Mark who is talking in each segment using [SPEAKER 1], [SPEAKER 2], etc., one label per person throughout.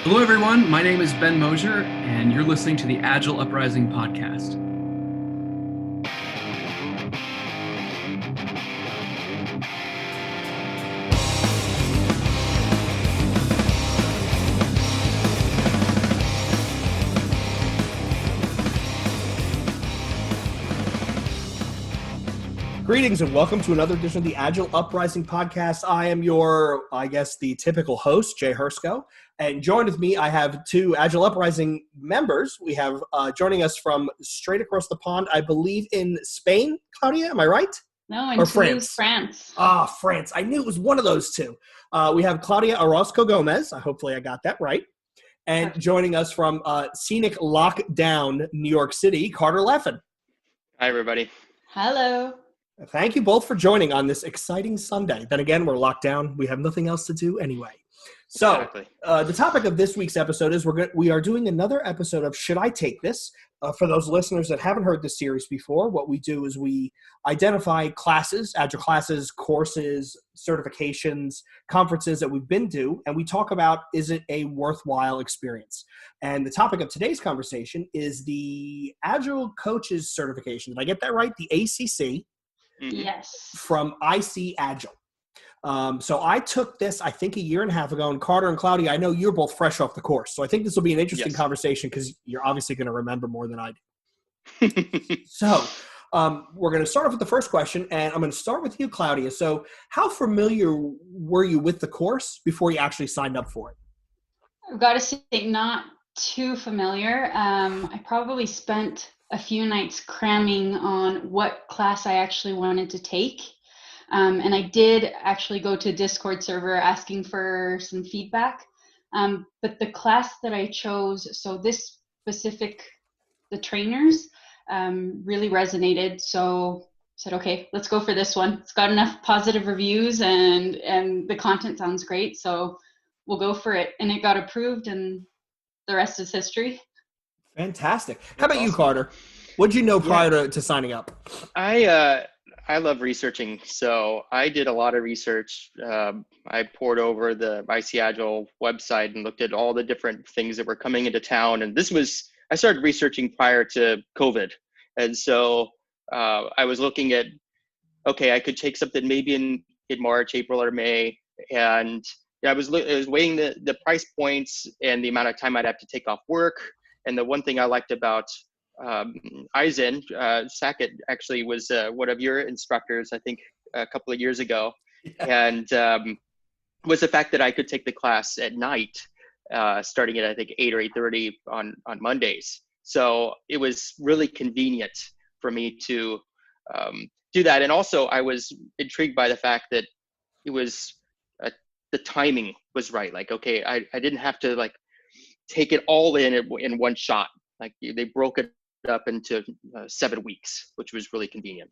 [SPEAKER 1] Hello, everyone. My name is Ben Mosier, and you're listening to the Agile Uprising podcast.
[SPEAKER 2] Greetings and welcome to another edition of the Agile Uprising podcast. I am your, the typical host, Jay Hersko. And joined with me, I have two Agile Uprising members. We have joining us from straight across the pond, I believe in Spain. Claudia, am I right?
[SPEAKER 3] No, in Toulouse, France.
[SPEAKER 2] France. I knew it was one of those two. We have Claudia Orozco-Gomez. Hopefully I got that right. And joining us from scenic lockdown New York City, Carter Leffen.
[SPEAKER 4] Hi, everybody.
[SPEAKER 3] Hello.
[SPEAKER 2] Thank you both for joining on this exciting Sunday. Then again, we're locked down. We have nothing else to do anyway. So
[SPEAKER 4] Exactly.
[SPEAKER 2] The topic of this week's episode is we are doing another episode of Should I Take This? For those listeners that haven't heard this series before, what we do is we identify classes, Agile classes, courses, certifications, conferences that we've been to, and we talk about, is it a worthwhile experience? And the topic of today's conversation is the Agile Coaches Certification. Did I get that right? The ACC.
[SPEAKER 3] Yes.
[SPEAKER 2] From ICAgile. So I took this, I think, a year and a half ago. And Carter and Claudia, I know you're both fresh off the course. So I think this will be an interesting conversation because you're obviously going to remember more than I do. So we're going to start off with the first question. And I'm going to start with you, Claudia. So how familiar were you with the course before you actually signed up for it?
[SPEAKER 3] I've got to say, not too familiar. I probably spent a few nights cramming on what class I actually wanted to take. And I did actually go to a Discord server asking for some feedback. But the class that I chose, so this specific, the trainers, really resonated. So I said, okay, let's go for this one. It's got enough positive reviews and the content sounds great. So we'll go for it. And it got approved and the rest is history.
[SPEAKER 2] Fantastic. How about you, Carter? What did you know prior to signing up?
[SPEAKER 4] I love researching, so I did a lot of research. I poured over the ICAgile website and looked at all the different things that were coming into town. And I started researching prior to COVID. And so I was looking at, okay, I could take something maybe in March, April, or May. And I was weighing the price points and the amount of time I'd have to take off work. And the one thing I liked about Eisen, Sackett actually was one of your instructors, I think a couple of years ago, and was the fact that I could take the class at night, starting at I think 8 or 8:30 on Mondays. So it was really convenient for me to do that. And also I was intrigued by the fact that it was the timing was right. Like, okay, I didn't have to like take it all in one shot. Like they broke it up into 7 weeks, which was really convenient.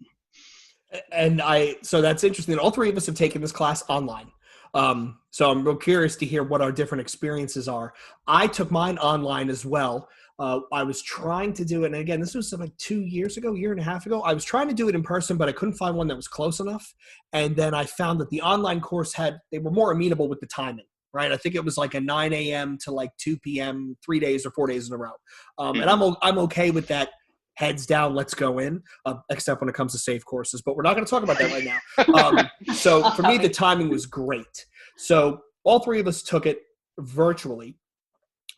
[SPEAKER 2] And so that's interesting. All three of us have taken this class online. So I'm real curious to hear what our different experiences are. I took mine online as well. I was trying to do it. And again, this was like 2 years ago, year and a half ago. I was trying to do it in person, but I couldn't find one that was close enough. And then I found that the online course they were more amenable with the timing. Right, I think it was like a 9 a.m. to like 2 p.m. 3 days or 4 days in a row, and I'm okay with that. Heads down, let's go in. Except when it comes to safe courses, but we're not going to talk about that right now. So for me, the timing was great. So all three of us took it virtually.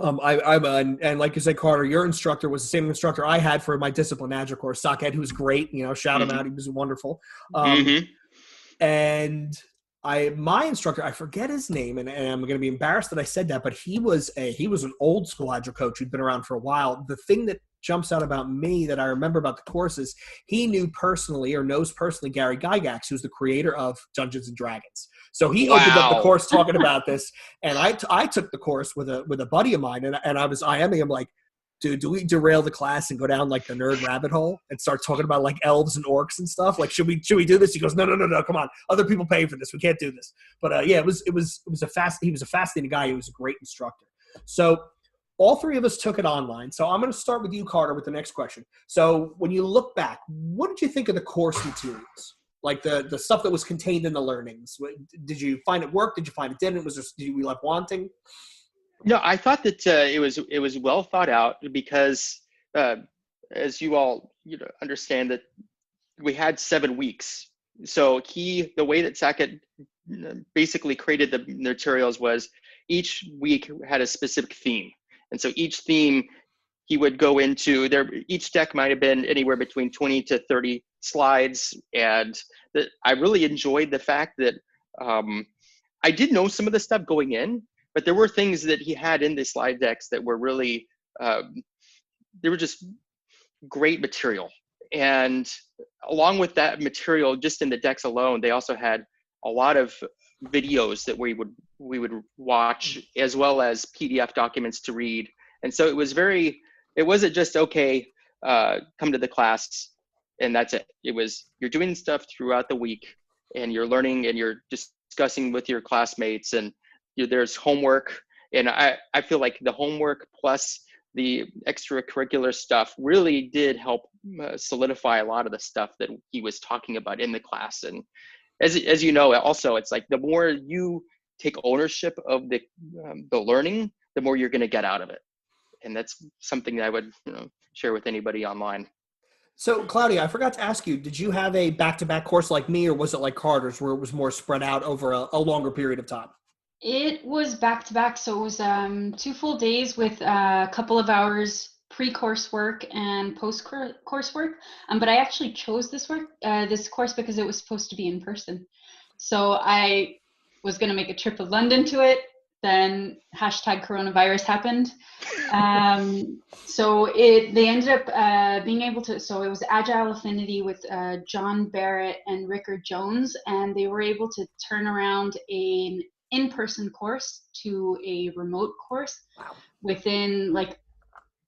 [SPEAKER 2] And like you said, Carter, your instructor was the same instructor I had for my Discipline Agile course, Sackett, who's great. Shout him out; he was wonderful. And my instructor, I forget his name, and I'm going to be embarrassed that I said that, but he was an old school Agile coach who'd been around for a while. The thing that jumps out about me that I remember about the course is he knows personally Gary Gygax, who's the creator of Dungeons and Dragons. So he opened up the course talking about this, and I took the course with a buddy of mine, and I was IMing him like, dude, do we derail the class and go down like the nerd rabbit hole and start talking about like elves and orcs and stuff? Like, should we do this? He goes, no, come on. Other people pay for this. We can't do this. But he was a fascinating guy. He was a great instructor. So all three of us took it online. So I'm going to start with you, Carter, with the next question. So when you look back, what did you think of the course materials? Like the stuff that was contained in the learnings? Did you find it worked? Did you find it didn't? Did you be left wanting?
[SPEAKER 4] No, I thought that it was well thought out because as you all understand that we had 7 weeks. So the way that Sackett basically created the materials was each week had a specific theme. And so each theme he would go into there, each deck might have been anywhere between 20 to 30 slides. And I really enjoyed the fact that I did know some of the stuff going in, but there were things that he had in the slide decks that were really, they were just great material. And along with that material, just in the decks alone, they also had a lot of videos that we would watch, as well as PDF documents to read. And so it wasn't just, okay, come to the class and that's it. It was, you're doing stuff throughout the week and you're learning and you're discussing with your classmates, and there's homework. And I feel like the homework plus the extracurricular stuff really did help solidify a lot of the stuff that he was talking about in the class. And as you know, also, it's like the more you take ownership of the learning, the more you're going to get out of it. And that's something that I would share with anybody online.
[SPEAKER 2] So, Claudia, I forgot to ask you, did you have a back-to-back course like me, or was it like Carter's where it was more spread out over a longer period of time?
[SPEAKER 3] It was back to back, so it was 2 full days with a couple of hours pre-course work and post-course work. But I actually chose this course because it was supposed to be in person. So I was going to make a trip to London to it. Then #coronavirus happened. So they ended up being able to. So it was Agile Affinity with John Barrett and Rickard Jones, and they were able to turn around an in-person course to a remote course within like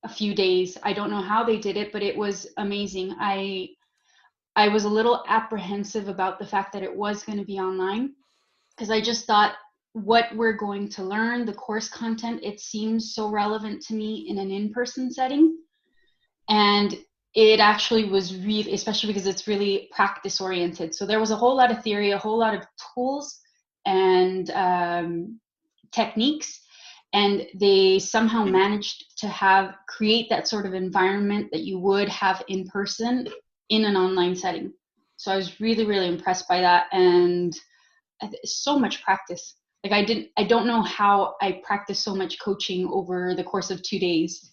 [SPEAKER 3] a few days. I don't know how they did it, but it was amazing. I was a little apprehensive about the fact that it was going to be online, because I just thought what we're going to learn, the course content, it seems so relevant to me in an in-person setting. And it actually was really, especially because it's really practice oriented. So there was a whole lot of theory, a whole lot of tools and techniques, and they somehow managed to create that sort of environment that you would have in person in an online setting. So I was really, really impressed by that, and so much practice. Like I don't know how I practiced so much coaching over the course of 2 days.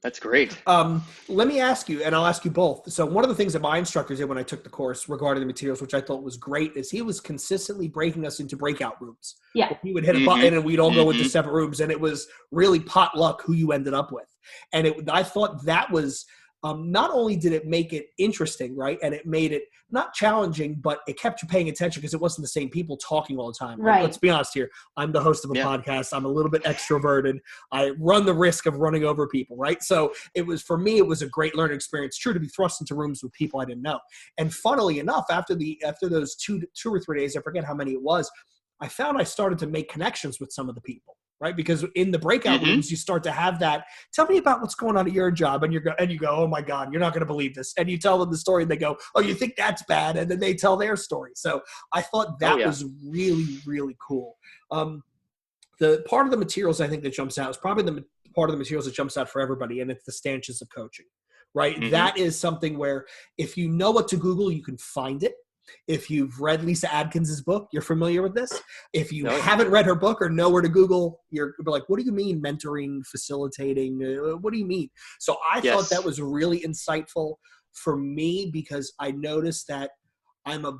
[SPEAKER 4] That's great.
[SPEAKER 2] Let me ask you, and I'll ask you both. So one of the things that my instructor did when I took the course regarding the materials, which I thought was great, is he was consistently breaking us into breakout rooms.
[SPEAKER 3] Yeah.
[SPEAKER 2] He would hit a button and we'd all go into separate rooms, and it was really potluck who you ended up with. And I thought that was, not only did it make it interesting, right, and it made it not challenging, but it kept you paying attention because it wasn't the same people talking all the time.
[SPEAKER 3] Right.
[SPEAKER 2] Let's be honest here. I'm the host of a podcast. I'm a little bit extroverted. I run the risk of running over people, right? So for me, it was a great learning experience. True, to be thrust into rooms with people I didn't know. And funnily enough, after those two or 3 days, I forget how many it was, I found I started to make connections with some of the people. Right, because in the breakout rooms, you start to have that. Tell me about what's going on at your job, and you go, oh my God, you're not going to believe this. And you tell them the story, and they go, oh, you think that's bad, and then they tell their story. So I thought that was really, really cool. The part of the materials I think that jumps out is probably the part of the materials that jumps out for everybody, and it's the stanches of coaching. Right, that is something where if you know what to Google, you can find it. If you've read Lisa Adkins's book, you're familiar with this. If you haven't read her book or know where to Google, you're like, what do you mean mentoring, facilitating? What do you mean? So I thought that was really insightful for me, because I noticed that I'm a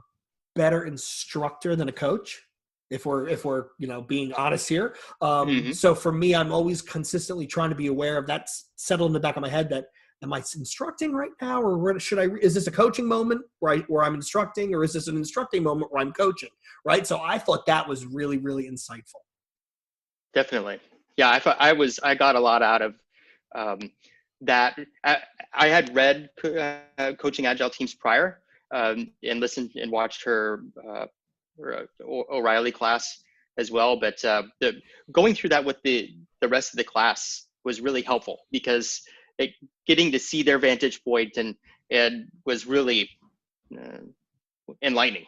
[SPEAKER 2] better instructor than a coach. If we're being honest here. So for me, I'm always consistently trying to be aware of that, settle in the back of my head that, am I instructing right now, or is this a coaching moment where I'm instructing, or is this an instructing moment where I'm coaching, right? So I thought that was really, really insightful.
[SPEAKER 4] Definitely. Yeah, I got a lot out of that. I had read Coaching Agile Teams prior, and listened and watched her O'Reilly class as well. But going through that with the rest of the class was really helpful, because getting to see their vantage point and was really enlightening.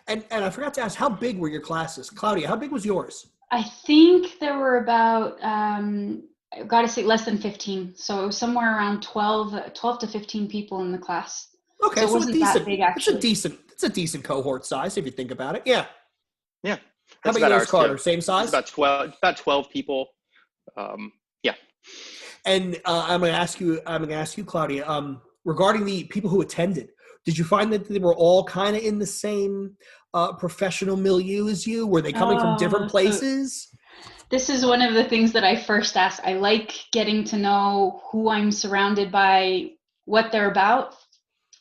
[SPEAKER 2] And I forgot to ask, how big were your classes? Claudia, how big was yours?
[SPEAKER 3] I think there were about, I've got to say less than 15. So it was somewhere around 12 to 15 people in the class.
[SPEAKER 2] Okay,
[SPEAKER 3] So it
[SPEAKER 2] so
[SPEAKER 3] wasn't that big actually.
[SPEAKER 2] it's a decent cohort size if you think about it. Yeah.
[SPEAKER 4] Yeah,
[SPEAKER 2] How
[SPEAKER 4] that's
[SPEAKER 2] about
[SPEAKER 4] about
[SPEAKER 2] yours,
[SPEAKER 4] ours too.
[SPEAKER 2] Carter? Same
[SPEAKER 4] It's
[SPEAKER 2] size?
[SPEAKER 4] about 12 people. Yeah.
[SPEAKER 2] And I'm going to ask you, Claudia, regarding the people who attended, did you find that they were all kind of in the same professional milieu as you? Were they coming from different
[SPEAKER 3] So
[SPEAKER 2] places?
[SPEAKER 3] this is one of the things that I first asked. I like getting to know who I'm surrounded by, what they're about.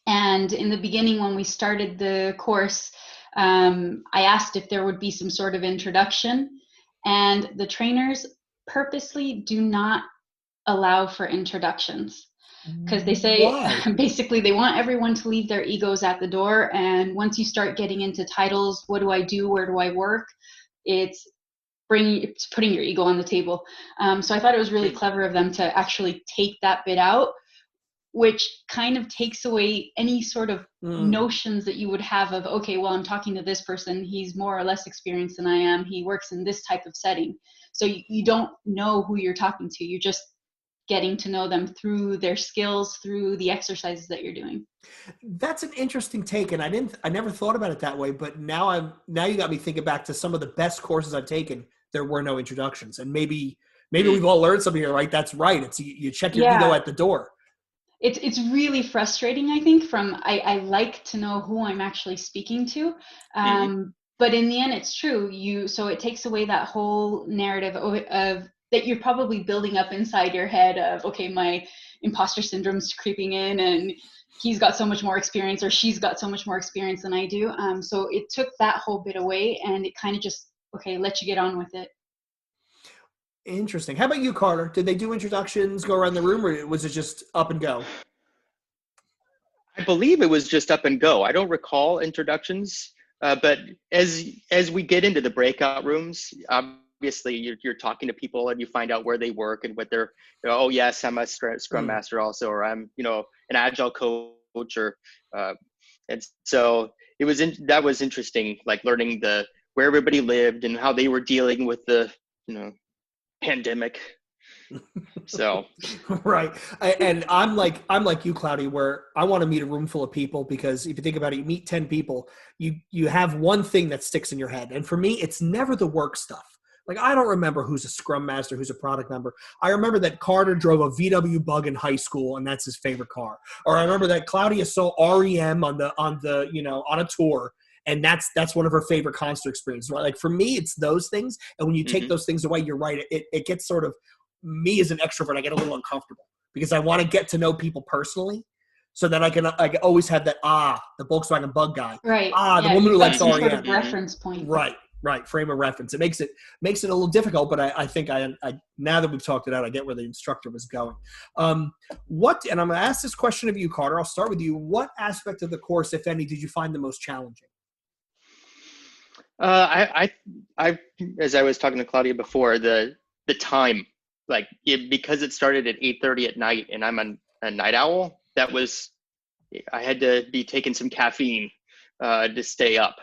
[SPEAKER 3] And in the beginning, when we started the course, I asked if there would be some sort of introduction. And the trainers purposely do not allow for introductions because they say
[SPEAKER 2] Why?
[SPEAKER 3] basically they want everyone to leave their egos at the door. And once you start getting into titles, what do I do? Where do I work? It's putting your ego on the table. So I thought it was really clever of them to actually take that bit out, which kind of takes away any sort of notions that you would have of, okay, well, I'm talking to this person. He's more or less experienced than I am. He works in this type of setting. So you don't know who you're talking to. You're just getting to know them through their skills, through the exercises that you're doing.
[SPEAKER 2] That's an interesting take, and I never thought about it that way. But now you got me thinking back to some of the best courses I've taken. There were no introductions, and maybe we've all learned something here, right? That's right. It's you check your ego at the door.
[SPEAKER 3] It's really frustrating, I think, I like to know who I'm actually speaking to. But in the end, it's true. So it takes away that whole narrative of that you're probably building up inside your head of, okay, my imposter syndrome's creeping in and he's got so much more experience or she's got so much more experience than I do. So it took that whole bit away and it kind of just, okay, let you get on with it.
[SPEAKER 2] Interesting. How about you, Carter? Did they do introductions, go around the room, or was it just up and go?
[SPEAKER 4] I believe it was just up and go. I don't recall introductions, but as we get into the breakout rooms, obviously you're talking to people and you find out where they work and what they're. Oh yes, I'm a Scrum Master also, or I'm an Agile coach, or and so that was interesting, like learning where everybody lived and how they were dealing with the pandemic. So
[SPEAKER 2] right. And I'm like you, Claudia, where I want to meet a room full of people, because if you think about it, you meet 10 people, you have one thing that sticks in your head. And for me, it's never the work stuff. Like, I don't remember who's a Scrum Master, who's a product member. I remember that Carter drove a VW Bug in high school, and that's his favorite car. Or I remember that Claudia saw REM on a tour, and that's one of her favorite concert experiences. Right? Like, for me, it's those things. And when you take those things away, you're right. It gets sort of, me as an extrovert, I get a little uncomfortable because I want to get to know people personally, so that I can always have that, the Volkswagen Bug guy.
[SPEAKER 3] Right.
[SPEAKER 2] The woman who likes REM.
[SPEAKER 3] Sort of reference point.
[SPEAKER 2] Right. Frame of reference. It makes it a little difficult, but I think I now that we've talked it out, I get where the instructor was going. And I'm going to ask this question of you, Carter. I'll start with you. What aspect of the course, if any, did you find the most challenging?
[SPEAKER 4] I as I was talking to Claudia before, the time, like because it started at 8:30 at night, and I'm a night owl. I had to be taking some caffeine to stay up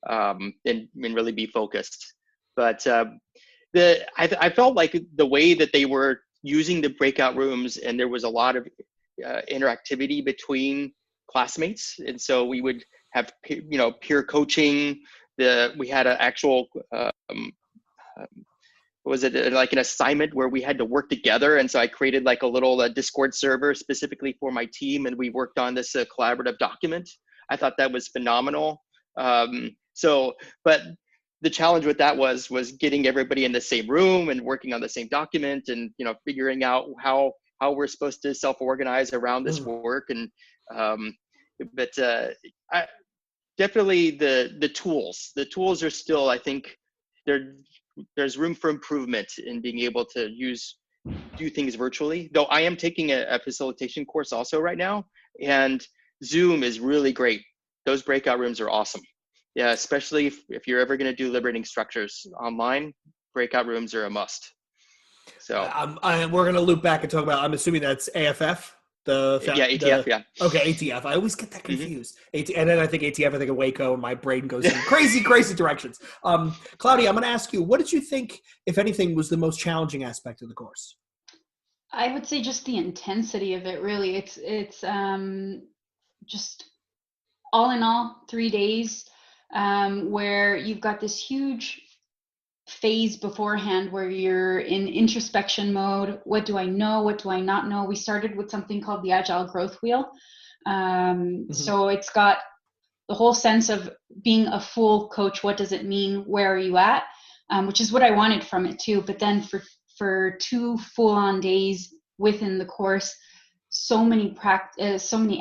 [SPEAKER 4] and really be focused. But I felt like the way that they were using the breakout rooms, and there was a lot of interactivity between classmates, and so we would have peer coaching. We had an actual was it like an assignment where we had to work together, and so I created like a little Discord server specifically for my team, and we worked on this collaborative document. I thought that was phenomenal. But the challenge with that was getting everybody in the same room and working on the same document, and figuring out how we're supposed to self-organize around this work. And I definitely the tools are still, I think there's room for improvement in being able to do things virtually, though I am taking a facilitation course also right now, and Zoom is really great. Those breakout rooms are awesome. Yeah, especially if you're ever going to do liberating structures online, breakout rooms are a must. So
[SPEAKER 2] we're going to loop back and talk about, I'm assuming that's AFF.
[SPEAKER 4] Yeah, ATF, yeah.
[SPEAKER 2] Okay, ATF. I always get that
[SPEAKER 4] Mhm.
[SPEAKER 2] confused. And then I think ATF, I think of Waco, and my brain goes in crazy, crazy directions. Claudia, I'm going to ask you, what did you think, if anything, was the most challenging aspect of the course?
[SPEAKER 3] I would say just the intensity of it. Really, it's just all in all 3 days where you've got this huge phase beforehand where you're in introspection mode. What do I know? What do I not know? We started with something called the Agile Growth Wheel. So it's got the whole sense of being a full coach. What does it mean? Where are you at? Which is what I wanted from it too. But then for 2 full-on days within the course, so many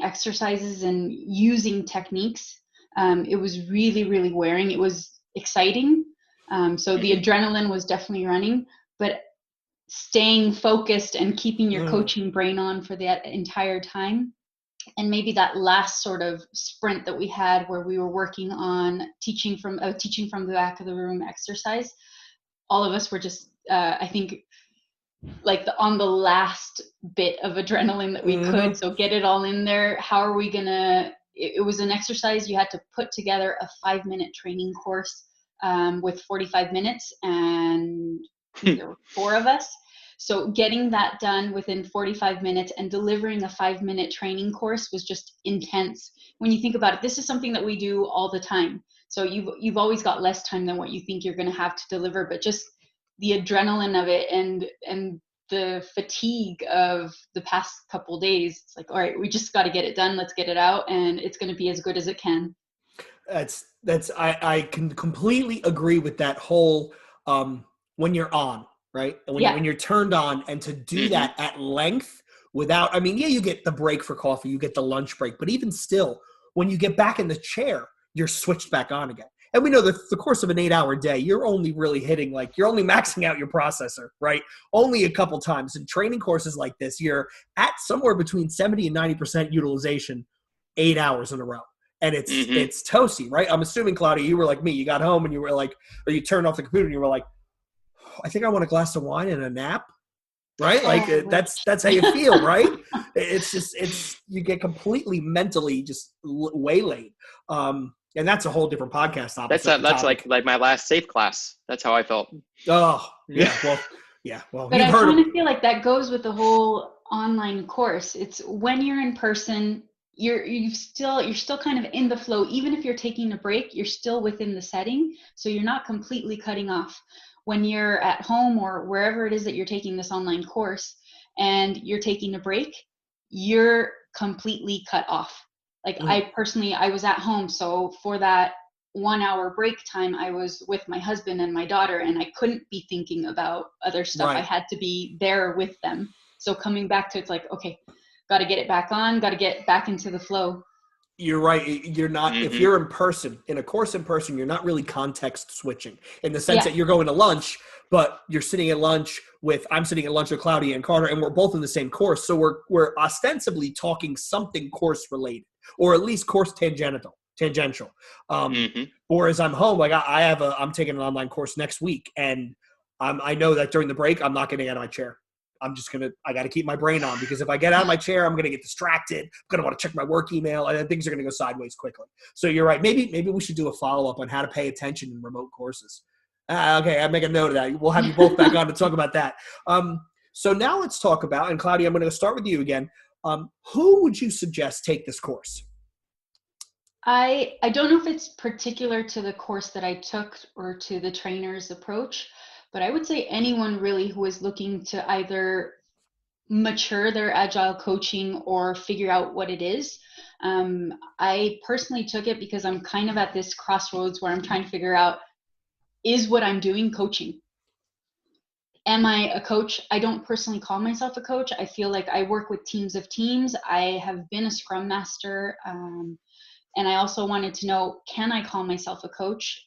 [SPEAKER 3] exercises and using techniques. It was really, really wearing. It was exciting. So the adrenaline was definitely running, but staying focused and keeping your coaching brain on for that entire time. And maybe that last sort of sprint that we had where we were working on teaching from the back of the room exercise, all of us were just, I think, like on the last bit of adrenaline that we could. So get it all in there. How are we gonna, it was an exercise. You had to put together a 5-minute training course with 45 minutes, and there were 4 of us. So getting that done within 45 minutes and delivering a 5-minute training course was just intense. When you think about it, this is something that we do all the time. So you've always got less time than what you think you're going to have to deliver, but just the adrenaline of it and the fatigue of the past couple days. It's like, all right, we just got to get it done. Let's get it out, and it's going to be as good as it can.
[SPEAKER 2] I can completely agree with that whole when you're on, right? And when you're turned on, and to do that at length without, I mean, yeah, you get the break for coffee, you get the lunch break, but even still, when you get back in the chair, you're switched back on again. And we know that the course of an 8-hour day, you're only really hitting, like, you're only maxing out your processor, right? Only a couple times. In training courses like this, you're at somewhere between 70 and 90% utilization 8 hours in a row. And it's toasty, right? I'm assuming, Claudia, you were like me. You got home and you were like, or you turned off the computer and you were like, oh, I think I want a glass of wine and a nap, right? Like that's how you feel, right? It's you get completely mentally just waylaid. And that's a whole different podcast.
[SPEAKER 4] That's like my last safe class. That's how I felt.
[SPEAKER 2] Oh yeah, well yeah, well.
[SPEAKER 3] But I kind of feel like that goes with the whole online course. It's when you're in person, you're still kind of in the flow. Even if you're taking a break, you're still within the setting, so you're not completely cutting off. When you're at home or wherever it is that you're taking this online course and you're taking a break, you're completely cut off. Like I was at home, so for that 1-hour break time, I was with my husband and my daughter, and I couldn't be thinking about other stuff. I had to be there with them. So coming back to, it's like, okay, got to get it back on, got to get back into the flow.
[SPEAKER 2] You're right. You're not, if you're in person, in a course in person, you're not really context switching in the sense that you're going to lunch, but you're sitting at lunch I'm sitting at lunch with Claudia and Carter, and we're both in the same course. So we're ostensibly talking something course related, or at least course tangential. Whereas I'm home, like I'm taking an online course next week, and I know that during the break, I'm not getting out of my chair. I got to keep my brain on, because if I get out of my chair, I'm going to get distracted. I'm going to want to check my work email, and then things are going to go sideways quickly. So you're right. Maybe we should do a follow-up on how to pay attention in remote courses. Okay, I make a note of that. We'll have you both back on to talk about that. So now let's talk about, and Claudia, I'm going to start with you again. Who would you suggest take this course?
[SPEAKER 3] I don't know if it's particular to the course that I took or to the trainer's approach, but I would say anyone really who is looking to either mature their agile coaching or figure out what it is. I personally took it because I'm kind of at this crossroads where I'm trying to figure out, is what I'm doing coaching? Am I a coach? I don't personally call myself a coach. I feel like I work with teams of teams. I have been a scrum master. And I also wanted to know, can I call myself a coach?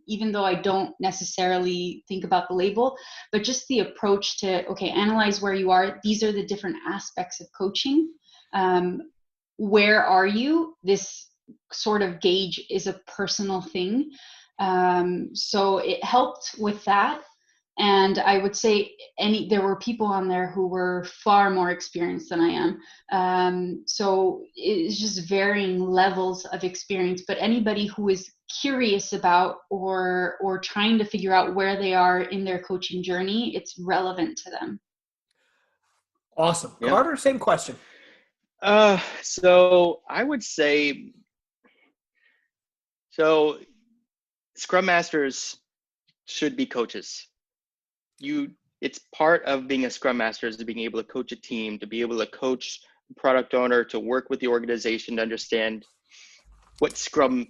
[SPEAKER 3] Even though I don't necessarily think about the label, but just the approach to, okay, analyze where you are. These are the different aspects of coaching. Where are you? This sort of gauge is a personal thing. So it helped with that. And I would say there were people on there who were far more experienced than I am. So it's just varying levels of experience, but anybody who is curious about or trying to figure out where they are in their coaching journey, it's relevant to them.
[SPEAKER 2] Awesome.
[SPEAKER 4] Yeah.
[SPEAKER 2] Carter, same question.
[SPEAKER 4] So I would say, so Scrum Masters should be coaches. It's part of being a Scrum Master is being able to coach a team, to be able to coach a product owner, to work with the organization to understand what Scrum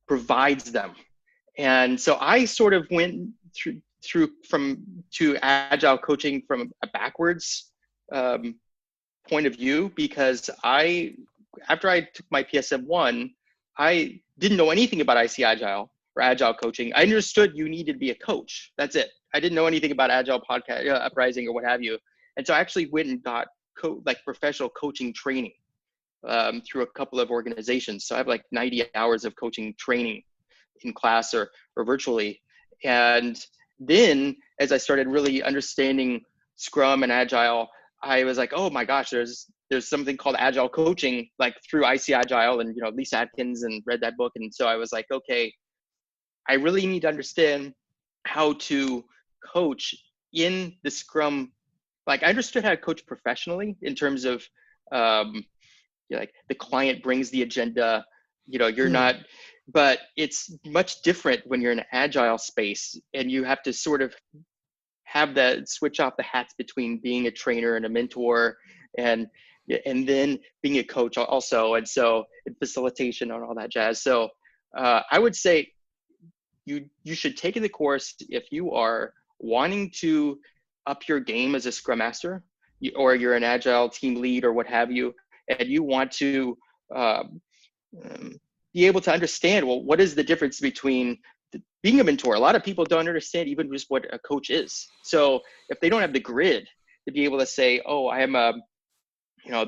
[SPEAKER 4] provides them. And so I sort of went through to Agile coaching from a backwards point of view, because after I took my PSM1, I didn't know anything about ICAgile or Agile coaching. I understood you needed to be a coach. That's it. I didn't know anything about Agile podcast, uprising or what have you. And so I actually went and got professional coaching training through a couple of organizations. So I have like 90 hours of coaching training in class or virtually. And then as I started really understanding Scrum and Agile, I was like, oh my gosh, there's something called Agile coaching, like through ICAgile and, Lisa Atkins, and read that book. And so I was like, okay, I really need to understand how to coach in the Scrum. Like, I understood how to coach professionally in terms of like the client brings the agenda, you're not, but it's much different when you're in an Agile space and you have to sort of have that switch off the hats between being a trainer and a mentor and then being a coach also. And so facilitation and all that jazz. So I would say you should take the course if you are wanting to up your game as a Scrum Master, or you're an Agile team lead or what have you, and you want to be able to understand, well, what is the difference between being a mentor? A lot of people don't understand even just what a coach is. So if they don't have the grid to be able to say, oh, I am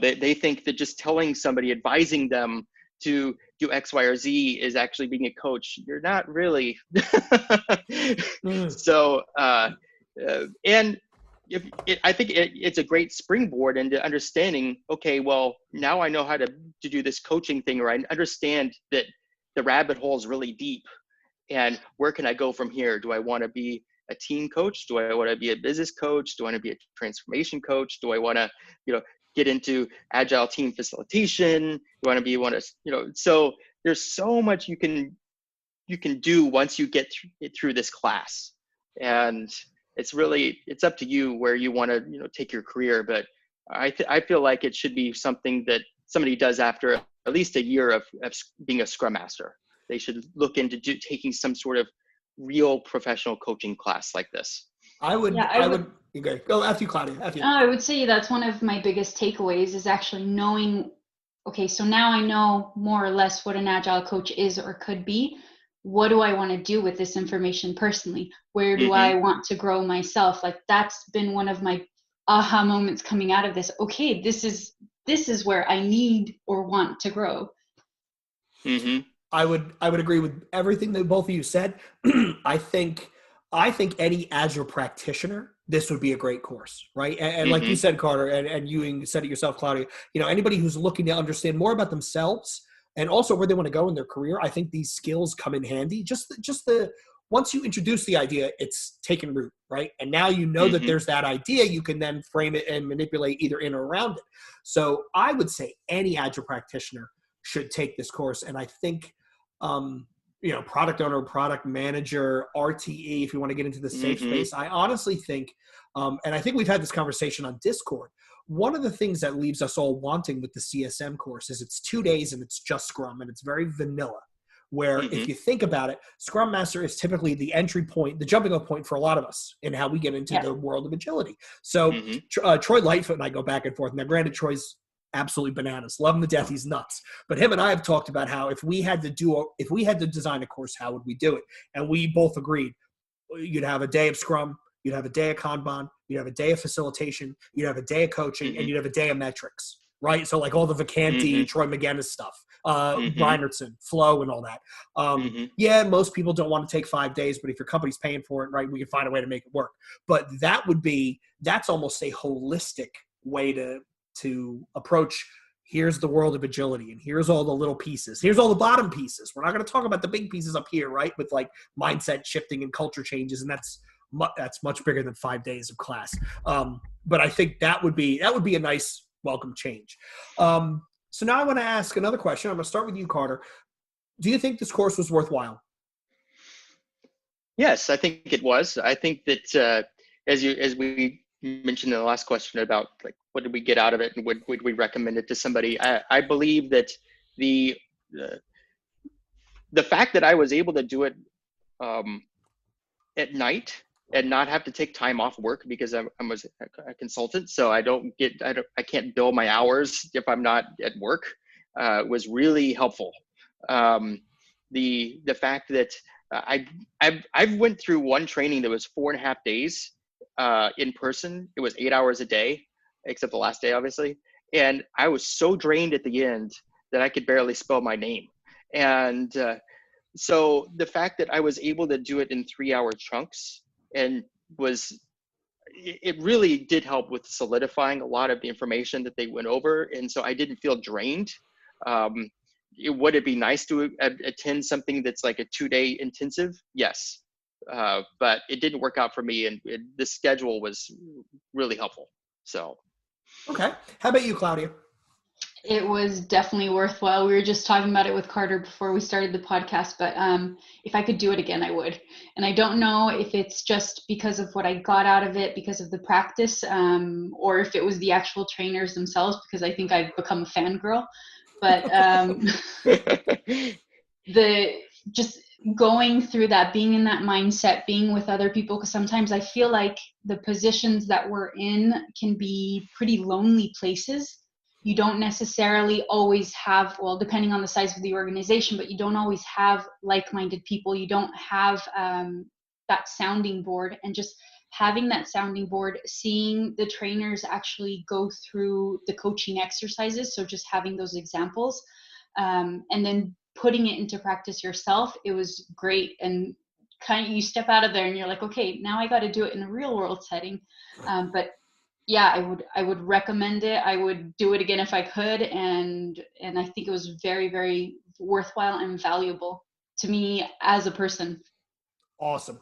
[SPEAKER 4] they think that just telling somebody, advising them to do X, Y, or Z is actually being a coach. You're not really. So, and I think it's a great springboard into understanding, okay, well, now I know how to do this coaching thing, or I understand that the rabbit hole is really deep. And where can I go from here? Do I want to be a team coach? Do I want to be a business coach? Do I want to be a transformation coach? Do I want to, get into Agile team facilitation? Do I want to, so there's so much you can do once you get through this class. And it's up to you where you want to, take your career. But I feel like it should be something that somebody does after at least a year of being a Scrum Master. They should look into taking some sort of real professional coaching class like this.
[SPEAKER 2] I would okay, go after you, Claudia. After you.
[SPEAKER 3] I would say that's one of my biggest takeaways is actually knowing, okay, so now I know more or less what an Agile coach is or could be. What do I want to do with this information personally? Where do I want to grow myself? Like, that's been one of my aha moments coming out of this. Okay, this is where I need or want to grow.
[SPEAKER 2] Mm-hmm. I would agree with everything that both of you said. I think any Agile practitioner, this would be a great course, right? And like you said, Carter, and you said it yourself, Claudia, anybody who's looking to understand more about themselves and also where they want to go in their career, I think these skills come in handy. Once you introduce the idea, it's taken root, right? And now that there's that idea, you can then frame it and manipulate either in or around it. So I would say any Agile practitioner should take this course. And I think, product owner, product manager, RTE, if you want to get into the safe space, I honestly think, and I think we've had this conversation on Discord, one of the things that leaves us all wanting with the CSM course is it's 2 days and it's just Scrum and it's very vanilla. Where if you think about it, Scrum Master is typically the entry point, the jumping off point for a lot of us in how we get into the world of agility. So Troy Lightfoot and I go back and forth. Now, granted, Troy's absolutely bananas. Love him to death. He's nuts. But him and I have talked about how if we had to design a course, how would we do it? And we both agreed you'd have a day of Scrum, you'd have a day of Kanban, you'd have a day of facilitation, you'd have a day of coaching, and you'd have a day of metrics, right? So like all the Vacanti, Troy McGinnis stuff. Reinertson, Flow, and all that. Yeah, most people don't want to take 5 days, but if your company's paying for it, right, we can find a way to make it work. But that's almost a holistic way to approach. Here's the world of agility, and here's all the little pieces. Here's all the bottom pieces. We're not going to talk about the big pieces up here, right? With like mindset shifting and culture changes, and that's much bigger than 5 days of class. But I think that would be a nice welcome change. So now I want to ask another question. I'm going to start with you, Carter. Do you think this course was worthwhile?
[SPEAKER 4] Yes, I think it was. I think that as we mentioned in the last question about like what did we get out of it and would we recommend it to somebody, I believe that the fact that I was able to do it at night and not have to take time off work because I was a consultant, so I can't bill my hours if I'm not at work, was really helpful. The fact that I went through one training that was 4.5 days in person. It was 8 hours a day, except the last day, obviously. And I was so drained at the end that I could barely spell my name. And so the fact that I was able to do it in 3-hour chunks and it really did help with solidifying a lot of the information that they went over. And so I didn't feel drained. Would it be nice to attend something that's like a 2-day intensive? Yes. But it didn't work out for me, and the schedule was really helpful. So,
[SPEAKER 2] okay. How about you, Claudia?
[SPEAKER 3] It was definitely worthwhile. We were just talking about it with Carter before we started the podcast, but if I could do it again, I would. And I don't know if it's just because of what I got out of it, because of the practice, or if it was the actual trainers themselves, because I think I've become a fangirl. But just going through that, being in that mindset, being with other people, because sometimes I feel like the positions that we're in can be pretty lonely places. You don't necessarily always have, well, depending on the size of the organization, but you don't always have like-minded people. You don't have that sounding board, and just having that sounding board, seeing the trainers actually go through the coaching exercises. So just having those examples and then putting it into practice yourself, it was great. And kind of you step out of there and you're like, okay, now I got to do it in a real world setting. But yeah, I would recommend it. I would do it again if I could. And I think it was very, very worthwhile and valuable to me as a person.
[SPEAKER 2] Awesome.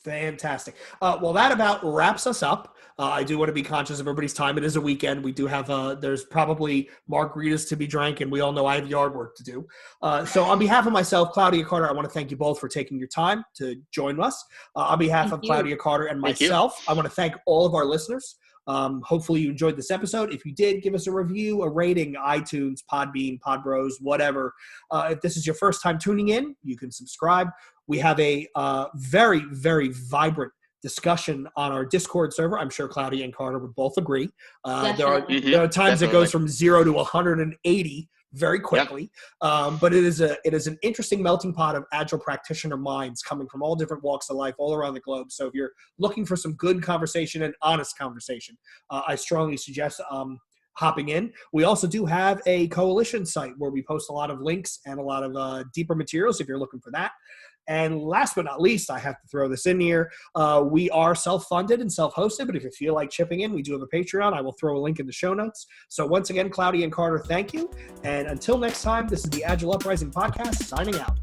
[SPEAKER 2] Fantastic. Well, that about wraps us up. I do want to be conscious of everybody's time. It is a weekend. We do have, there's probably margaritas to be drank, and we all know I have yard work to do. So on behalf of myself, Claudia, Carter, I want to thank you both for taking your time to join us. On behalf of Claudia, Carter, and myself, I want to thank all of our listeners. Hopefully you enjoyed this episode. If you did, give us a review, a rating, iTunes, Podbean, Podbros, whatever. If this is your first time tuning in, you can subscribe. We have a very, very vibrant discussion on our Discord server. I'm sure Claudia and Carter would both agree. There are times it goes from 0 to 180 very quickly. But it is an interesting melting pot of Agile practitioner minds coming from all different walks of life all around the globe. So if you're looking for some good conversation and honest conversation, I strongly suggest hopping in. We also do have a coalition site where we post a lot of links and a lot of deeper materials if you're looking for that. And last but not least, I have to throw this in here. We are self-funded and self-hosted, but if you feel like chipping in, we do have a Patreon. I will throw a link in the show notes. So once again, Claudia and Carter, thank you. And until next time, this is the Agile Uprising Podcast, signing out.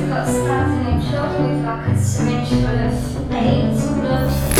[SPEAKER 5] Got started in children with like a syringe full of AIDS blood.